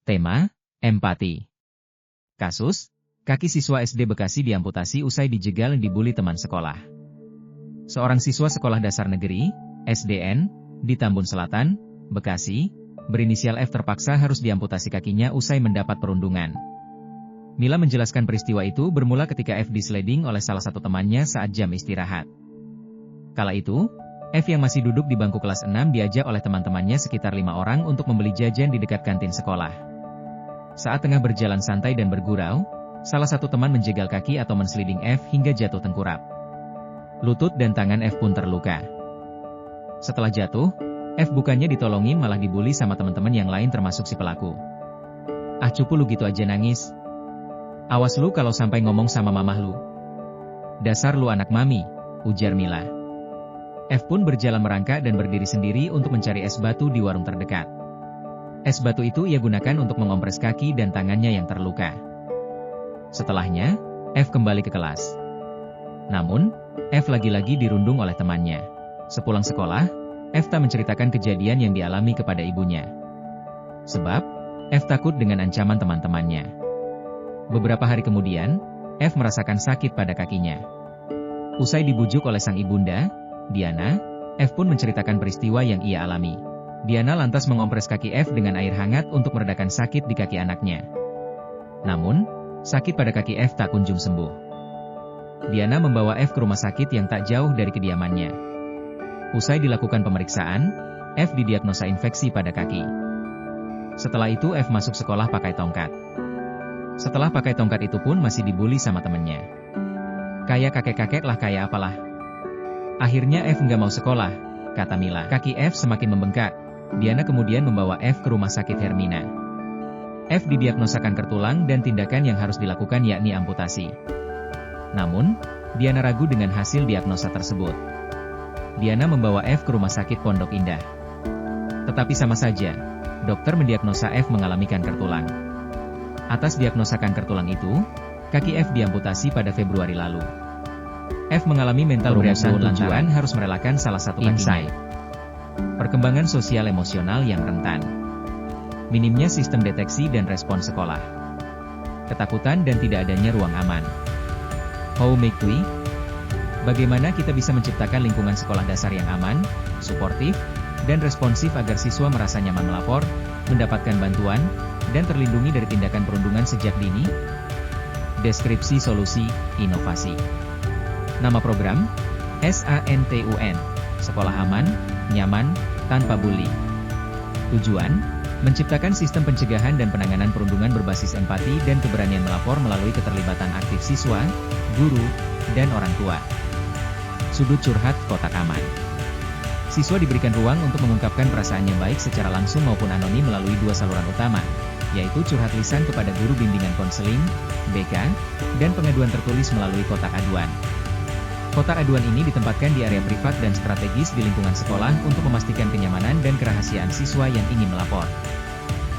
Tema, empati. Kasus, kaki siswa SD Bekasi diamputasi usai dijegal dibully teman sekolah. Seorang siswa sekolah dasar negeri, SDN, di Tambun Selatan, Bekasi, berinisial F terpaksa harus diamputasi kakinya usai mendapat perundungan. Mila menjelaskan peristiwa itu bermula ketika F disleding oleh salah satu temannya saat jam istirahat. Kala itu, F yang masih duduk di bangku kelas 6 diajak oleh teman-temannya sekitar 5 orang untuk membeli jajan di dekat kantin sekolah. Saat tengah berjalan santai dan bergurau, salah satu teman menjegal kaki atau mensliding F hingga jatuh tengkurap. Lutut dan tangan F pun terluka. Setelah jatuh, F bukannya ditolongin malah dibully sama teman-teman yang lain termasuk si pelaku. "Ah cupu lu gitu aja nangis. Awas lu kalau sampai ngomong sama mamah lu. Dasar lu anak mami," ujar Mila. F pun berjalan merangkak dan berdiri sendiri untuk mencari es batu di warung terdekat. Es batu itu ia gunakan untuk mengompres kaki dan tangannya yang terluka. Setelahnya, F kembali ke kelas. Namun, F lagi-lagi dirundung oleh temannya. Sepulang sekolah, F tak menceritakan kejadian yang dialami kepada ibunya. Sebab, F takut dengan ancaman teman-temannya. Beberapa hari kemudian, F merasakan sakit pada kakinya. Usai dibujuk oleh sang ibunda, Diana, F pun menceritakan peristiwa yang ia alami. Diana lantas mengompres kaki F dengan air hangat untuk meredakan sakit di kaki anaknya. Namun, sakit pada kaki F tak kunjung sembuh. Diana membawa F ke rumah sakit yang tak jauh dari kediamannya. Usai dilakukan pemeriksaan, F didiagnosa infeksi pada kaki. Setelah itu F masuk sekolah pakai tongkat. Setelah pakai tongkat itu pun masih dibully sama temennya. "Kayak kakek-kakek lah kayak apalah. Akhirnya F nggak mau sekolah," kata Mila. Kaki F semakin membengkak. Diana kemudian membawa F ke rumah sakit Hermina. F didiagnosakan kertulang dan tindakan yang harus dilakukan yakni amputasi. Namun, Diana ragu dengan hasil diagnosa tersebut. Diana membawa F ke rumah sakit Pondok Indah. Tetapi sama saja, dokter mendiagnosa F mengalami kanker tulang. Atas diagnosa kanker tulang itu, kaki F diamputasi pada Februari lalu. F mengalami mental breakdown lantaran harus merelakan salah satu kakinya. Perkembangan sosial emosional yang rentan. Minimnya sistem deteksi dan respon sekolah. Ketakutan dan tidak adanya ruang aman. How make we? Bagaimana kita bisa menciptakan lingkungan sekolah dasar yang aman, suportif, dan responsif agar siswa merasa nyaman melapor, mendapatkan bantuan, dan terlindungi dari tindakan perundungan sejak dini? Deskripsi solusi, inovasi. Nama program, SANTUN, Sekolah Aman, Nyaman, Tanpa Bully. Tujuan, menciptakan sistem pencegahan dan penanganan perundungan berbasis empati dan keberanian melapor melalui keterlibatan aktif siswa, guru, dan orang tua. Sudut curhat kotak aman. Siswa diberikan ruang untuk mengungkapkan perasaannya baik secara langsung maupun anonim melalui 2 saluran utama, yaitu curhat lisan kepada guru bimbingan konseling, BK, dan pengaduan tertulis melalui kotak aduan. Kotak aduan ini ditempatkan di area privat dan strategis di lingkungan sekolah untuk memastikan kenyamanan dan kerahasiaan siswa yang ingin melapor.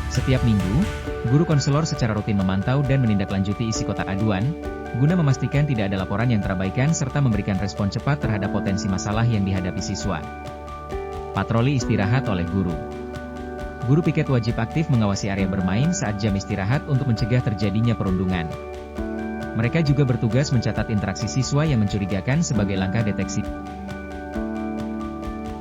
Setiap minggu, guru konselor secara rutin memantau dan menindaklanjuti isi kotak aduan, guna memastikan tidak ada laporan yang terabaikan serta memberikan respon cepat terhadap potensi masalah yang dihadapi siswa. Patroli istirahat oleh guru. Guru piket wajib aktif mengawasi area bermain saat jam istirahat untuk mencegah terjadinya perundungan. Mereka juga bertugas mencatat interaksi siswa yang mencurigakan sebagai langkah deteksi.